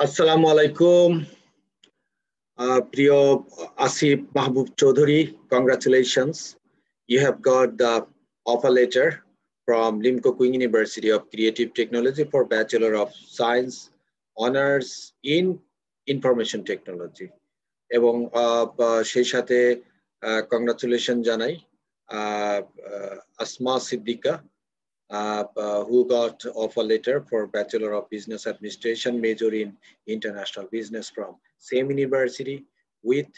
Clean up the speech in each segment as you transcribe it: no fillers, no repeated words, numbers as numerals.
আসসালামু আলাইকুম প্রিয় আসিফ মাহবুব Chowdhury, congratulations, you have got the offer letter from Limco Queen University of Creative Technology for Bachelor of Science Honors in Information Technology এবং সেই সাথে congratulation জানাই Asma Siddika who got offer letter for Bachelor of Business Administration major in International Business from same university with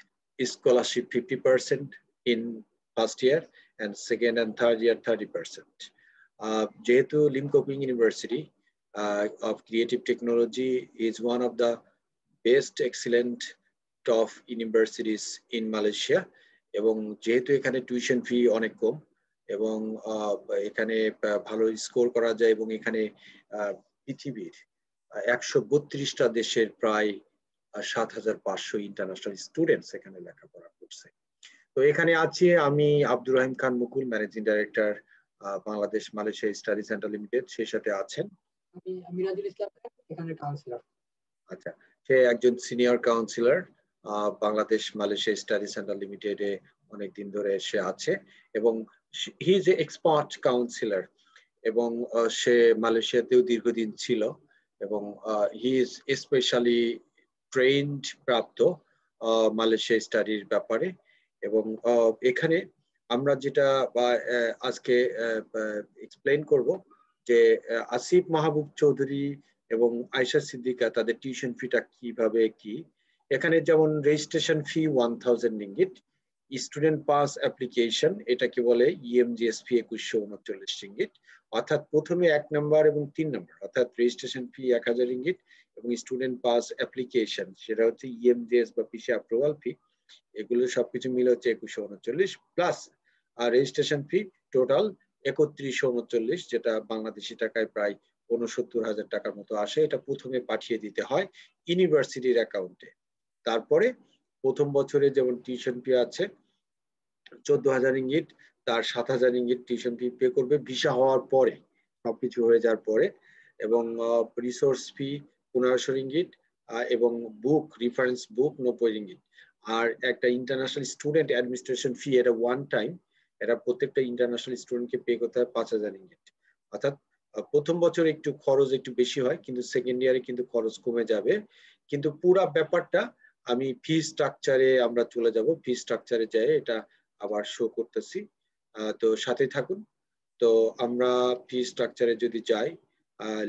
scholarship 50% in first year and second and third year 30%. যেহেতু Limco Queen University of Creative Technology is one of the best excellent top universities in Malaysia এবং যেহেতু এখানে tuition fee অনেক কম এবং এখানে ভালো score করা যায় এবং এখানে পৃথিবীর 132টা দেশের প্রায় ৭৫০০ ইন্টারন্যাশনাল স্টুডেন্টস এখানে লেখাপড়া করছে। তো এখানে আছি আমি Abdur Rahim Khan Mukul, managing director Bangladesh Malaysia study centre limited. সেই সাথে আছেন আমি মিরাজুল ইসলাম, এখানে কাউন্সিলর। আচ্ছা, সে একজন senior councillor Bangladesh Malaysia study centre লিমিটেডে অনেকদিন ধরে সে আছে এবং he is a expert councillor এবং সে মালয়েশিয়াতেও দীর্ঘদিন ছিল এবং হি ইজ স্পেশালি ট্রেন্ড প্রাপ্ত মালয়েশিয়া স্টাডির ব্যাপারে এবং এখানে আমরা যেটা আজকে এক্সপ্লেইন করব যে আসিফ মাহবুব চৌধুরী এবং আয়েশা সিদ্দিকা তাদের টিউশন ফিটা কিভাবে কি। এখানে যেমন রেজিস্ট্রেশন ফি 1000 রিঙ্গিট, স্টুডেন্ট পাস অ্যাপ্লিকেশন এটাকে বলে ইএমজিএস ফি 2139 রিঙ্গিট, অর্থাৎ প্রথমে 1 নম্বর এবং 3 নম্বর অর্থাৎ রেজিস্ট্রেশন ফি 1000 রিঙ্গিট এবং স্টুডেন্ট পাস অ্যাপ্লিকেশন সেটা হচ্ছে ইএমজিএস বা পিসি অ্যাপ্রুভাল ফি, এগুলো সবকিছু মিলে হচ্ছে 2139 প্লাস রেজিস্ট্রেশন ফি টোটাল 3139, যেটা বাংলাদেশি টাকায় প্রায় ৬৯,০০০ টাকার মতো আসে। এটা প্রথমে পাঠিয়ে দিতে হয় ইউনিভার্সিটির অ্যাকাউন্টে। তারপরে প্রথম বছরে যেমন টিউশন ফি আছে ১৪,০০০ রিঙ্গিট, তার ৭,০০০ রিঙ্গিট টিউশন ফি পে করবে ভিসা হওয়ার পরে, সবকিছু হয়ে যাওয়ার পরে, এবং রিসোর্স ফি ১৫০০ রিঙ্গিট এবং বুক রেফারেন্স বুক ৯০ রিঙ্গিট। আর একটা ইন্টারন্যাশনাল স্টুডেন্ট অ্যাডমিনিস্ট্রেশন ফি, এটা ওয়ান টাইম, এটা প্রত্যেকটা ইন্টারন্যাশনাল স্টুডেন্টকে পে করতে হয় ৫,০০০ রিঙ্গিট। অর্থাৎ প্রথম বছর একটু খরচ একটু বেশি হয় কিন্তু সেকেন্ড ইয়ারে কিন্তু খরচ কমে যাবে। কিন্তু পুরো ব্যাপারটা আমি ফি স্ট্রাকচারে আমরা চলে যাব, ফি স্ট্রাকচারে যাই এটা আবার শো করতেছি, তো সাথে থাকুন। তো আমরা ফি স্ট্রাকচারে যদি যাই,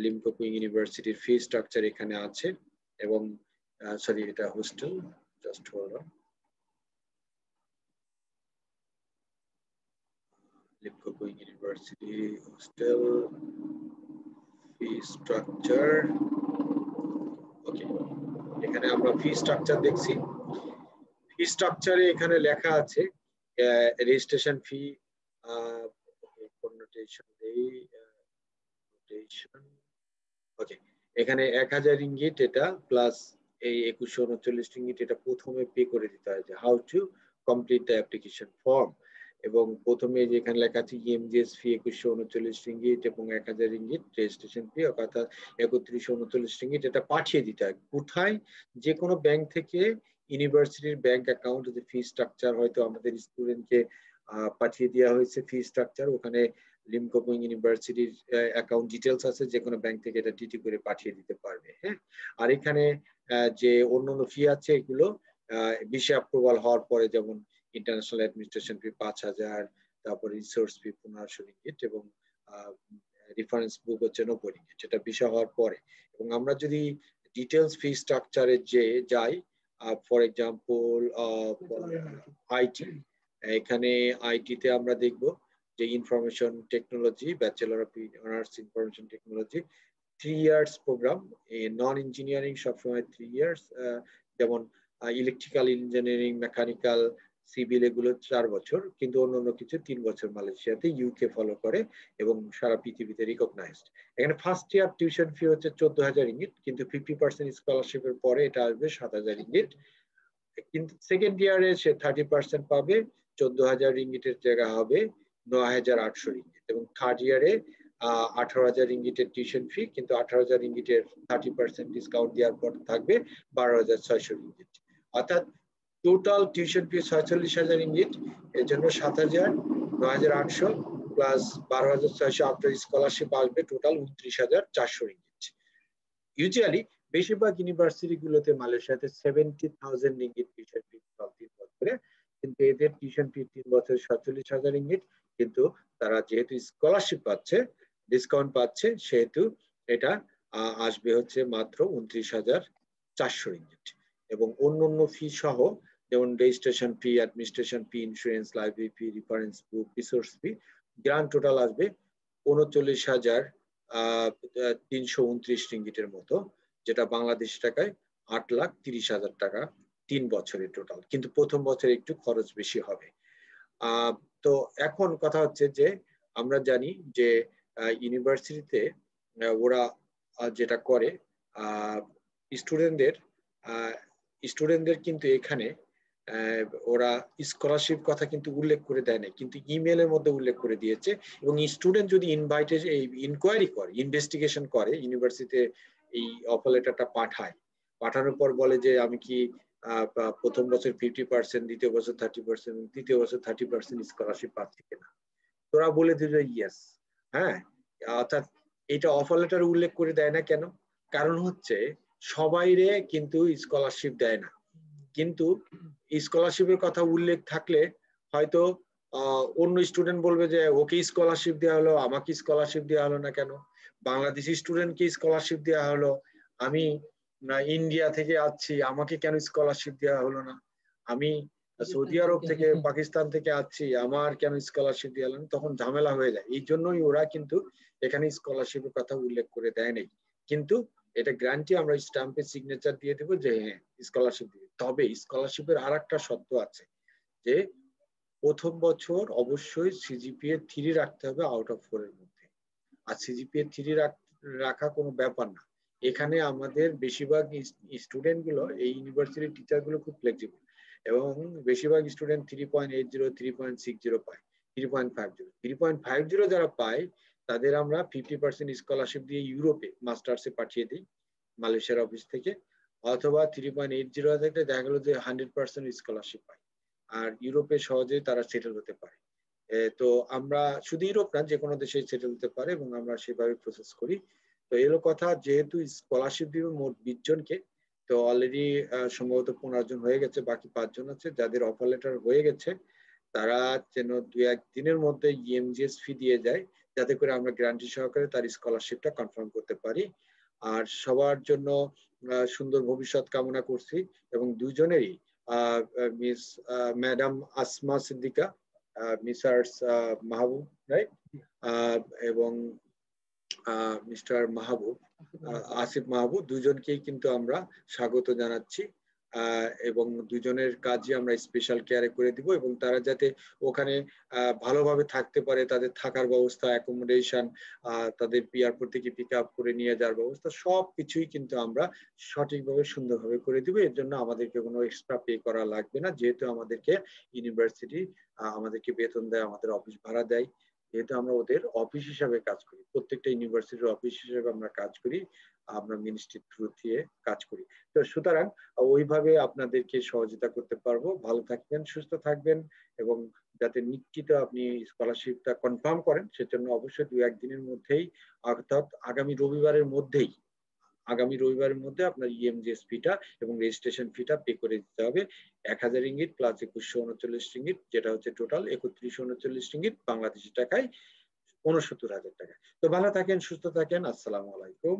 লিমকো কুইন ইউনিভার্সিটির ফি স্ট্রাকচার এখানে আছে এবং সরি এটা hostel, just hold on. Limkokwing university hostel fee structure, okay, এখানে আমরা ফি স্ট্রাকচার দেখছি। ফি স্ট্রাকচারে এখানে লেখা আছে রেজিস্ট্রেশন ফি, ওকে, এখানে ১,০০০ রিঙ্গিট এটা প্লাস এই ২১৩৯ রিঙ্গিট এটা প্রথমে পে করে দিতে হয় যে how to complete the application form. এবং প্রথমে যেখানে লেখা আছে ইএমজিএস ফি ২১৩৯ রিঙ্গিট এবং ১,০০০ রিঙ্গিট রেজিস্ট্রেশন ফি অর্থাৎ ৩১৩৯ রিঙ্গিট, এটা পাঠিয়ে দিতে হয় কোথায়, যে কোনো ব্যাংক থেকে ইউনিভার্সিটির ব্যাংক অ্যাকাউন্ট, যে ফি স্ট্রাকচার হয়তো আমাদের স্টুডেন্টকে পাঠিয়ে দেওয়া হয়েছে ফি স্ট্রাকচার, ওখানে লিমকো কুইন ইউনিভার্সিটির অ্যাকাউন্ট ডিটেলস আছে, যে কোনো ব্যাংক থেকে এটা ডিটি করে পাঠিয়ে দিতে পারবে। হ্যাঁ, আর এখানে যে অন্যান্য ফি আছে এগুলো ভিসা অ্যাপ্রুভাল হওয়ার পরে, যেমন ইন্টারন্যাশনাল অ্যাডমিনিস্ট্রেশন ফি ৫,০০০, তারপর রিসোর্স ফি ১৫০০ রিঙ্গিট এবং রেফারেন্স বুক হচ্ছে ৯০ রিঙ্গিট, যেটা ভিসা হওয়ার পরে। এবং আমরা যদি ডিটেলস ফি স্ট্রাকচারে যে যাই, ফর এক্সাম্পল আইটি, এখানে আইটিতে আমরা দেখব যে information technology, bachelor of honours information technology 3 years program, non engineering সবসময় 3 ইয়ার্স, যেমন ইলেকট্রিক্যাল ইঞ্জিনিয়ারিং, মেকানিক্যাল, সিভিল এগুলো ৪ বছর, কিন্তু অন্যান্য কিছু ৩ বছর মালয়েশিয়াতে ইউকে ফলো করে এবং সারা পৃথিবীতে রিকগনাইজড। এখানে ফার্স্ট ইয়ার টিউশন ফি হচ্ছে ১৪,০০০ রিঙ্গিট, কিন্তু 50% স্কলারশিপের পরে এটা আসবে ৭,০০০ রিঙ্গিট। কিন্তু সেকেন্ড ইয়ারে সে 30% পাবে, ১৪,০০০ রিঙ্গিটের জায়গা হবে ৯,৮০০ রিঙ্গিট এবং থার্ড ইয়ারে 18,000 রিঙ্গিটের টিউশন ফি, কিন্তু 18,000 রিঙ্গিটের 30% ডিসকাউন্ট দেওয়ার পর থাকবে 12,600 রিঙ্গিট। অর্থাৎ টোটাল টিউশন ফি 46,000 রিঙ্গিট, এর জন্য 7,000, 9,800 প্লাস 12,600 আফটার স্কলারশিপ আসবে টোটাল 29,400 রিঙ্গিট। ইউজুয়ালি বেশিরভাগ ইউনিভার্সিটি গুলোতে মালয়েশিয়াতে 70,000 রিঙ্গিট টিউশন ফি 3 বছরে, কিন্তু এদের টিউশন ফি 3 বছরে 47,000 রিঙ্গিট, কিন্তু তারা যেহেতু স্কলারশিপ পাচ্ছে, ডিসকাউন্ট পাচ্ছে, সেহেতু এটা আসবে হচ্ছে মাত্র 29,400 রিঙ্গিট। এবং অন্যান্য ফি সহ যেমন registration fee, administration fee, insurance, library fee, reference book, resource fee, grand total আসবে 39,329 রিঙ্গিটের মতো, যেটা বাংলাদেশি টাকায় 8,30,000 টাকা 3 বছরের টোটাল। কিন্তু প্রথম বছরে একটু খরচ বেশি হবে। তো এখন কথা হচ্ছে যে আমরা জানি যে ইউনিভার্সিটিতে ওরা যেটা করে স্টুডেন্টদের কিন্তু এখানে ওরা স্কলারশিপ কথা কিন্তু উল্লেখ করে দেয় না, কিন্তু ইমেলের মধ্যে উল্লেখ করে দিয়েছে। এবং স্টুডেন্ট যদি ইনকোয়ারি করে, ইনভেস্টিগেশন করে, ইউনিভার্সিটিতে এই অফার লেটারটা পাঠানোর পর বলে যে আমি কি প্রথম বছর 50%, দ্বিতীয় বছর 30%, তৃতীয় বছর 30% স্কলারশিপ পাচ্ছি কিনা, তোরা বলে দিল ইয়েস। হ্যাঁ, অর্থাৎ এটা অফার লেটার উল্লেখ করে দেয় না কেন? কারণ হচ্ছে সবাইরে কিন্তু স্কলারশিপ দেয় না, কিন্তু স্কলারশিপের কথা উল্লেখ থাকলে হয়তো অন্য স্টুডেন্ট বলবে যে ওকে স্কলারশিপ দেওয়া হলো, আমাকে স্কলারশিপ দেওয়া হলো না কেন? বাংলাদেশি স্টুডেন্টকে স্কলারশিপ দেওয়া হলো, আমি ইন্ডিয়া থেকে আসছি, আমাকে কেন স্কলারশিপ দেওয়া হলো না? আমি সৌদি আরব থেকে, পাকিস্তান থেকে আসছি, আমার কেন স্কলারশিপ দেওয়া হলো না? তখন ঝামেলা হয়ে যায়। এই জন্যই ওরা কিন্তু এখানে স্কলারশিপের কথা উল্লেখ করে দেয় নাই। কিন্তু এটা গ্যারান্টি আমরা স্ট্যাম্পে সিগনেচার দিয়ে দেবো যে হ্যাঁ স্কলারশিপ দিবে। তবে স্কলারশিপের আর একটা শর্ত আছে যে প্রথম বছর অবশ্যই সিজিপিএ 3 রাখতে হবে আউট অফ 4 এর মধ্যে। আর সিজিপিএ 3 রাখা কোনো ব্যাপার না। এখানে আমাদের বেশিরভাগ স্টুডেন্ট গুলো, এই ইউনিভার্সিটির টিচার গুলো খুব ফ্লেক্সিবল, এবং বেশিরভাগ স্টুডেন্ট 3.80, 3.60 পায়, 3.50। 3.50 যারা পায় তাদের আমরা 50% স্কলারশিপ দিয়ে ইউরোপে মাস্টার্সে পাঠিয়ে দিই মালয়েশিয়ার অফিস থেকে, অথবা 3.80 থেকে দেখা গেল যে 100% স্কলারশিপ পায়, আর ইউরোপে সহজেই তারা সেটেল হতে পারে। তো আমরা শুধু ইউরোপ না, যে কোনো দেশে সেটেল হতে পারে, এবং আমরা সেভাবে প্রসেস করি। তো এলো কথা, যেহেতু স্কলারশিপ দিবে মোট 20 জনকে, তো অলরেডি সম্ভবত 15 জন হয়ে গেছে, বাকি 5 জন আছে যাদের অফার লেটার হয়ে গেছে। তারা যেন 2-1 দিনের মধ্যে ইএমজিএস ফি দিয়ে যায়, যাতে করে আমরা গ্যারান্টি সহকারে তার স্কলারশিপটা কনফার্ম করতে পারি। আর সবার জন্য সুন্দর ভবিষ্যৎ কামনা করছি, এবং দুজনেরই miss madam Asma Siddika, Messrs Mahbub, right, এবং মিস্টার মাহবুব, আসিফ মাহবুব, দুজনকেই কিন্তু আমরা স্বাগত জানাচ্ছি। এবং দুজনের কাজই আমরা স্পেশাল কেয়ারে করে দিব, এবং তারা যাতে ওখানে ভালোভাবে থাকতে পারে, তাদের থাকার ব্যবস্থা, অ্যাকোমোডেশন, তাদের এয়ারপোর্ট থেকে পিক আপ করে নিয়ে যাওয়ার ব্যবস্থা, সব কিছুই কিন্তু আমরা সঠিকভাবে সুন্দরভাবে করে দিব। এর জন্য আমাদেরকে কোনো এক্সট্রা পে করা লাগবে না, যেহেতু আমাদেরকে ইউনিভার্সিটি আমাদেরকে বেতন দেয়, আমাদের অফিস ভাড়া দেয়, যেহেতু আমরা ওদের অফিস হিসাবে কাজ করি, প্রত্যেকটা ইউনিভার্সিটির অফিস হিসেবে আমরা কাজ করি, আমরা মিনিস্ট্রির থ্রু দিয়ে কাজ করি। তো সুতরাং ওইভাবে আপনাদেরকে সহযোগিতা করতে পারবো। ভালো থাকবেন, সুস্থ থাকবেন, এবং যাতে নিশ্চিত আপনি স্কলারশিপটা কনফার্ম করেন, সেজন্য অবশ্যই 2-1 দিনের মধ্যেই, অর্থাৎ আগামী রবিবারের মধ্যেই আপনার ইএমজিএস ফিটা এবং রেজিস্ট্রেশন ফিটা পে করে দিতে হবে। 1,000 রিঙ্গিট প্লাস 2,139 রিঙ্গিট, যেটা হচ্ছে টোটাল 3,139 রিঙ্গিট, বাংলাদেশি টাকায় 69,000 টাকা। তো ভালো থাকেন, সুস্থ থাকেন, আসসালামু আলাইকুম।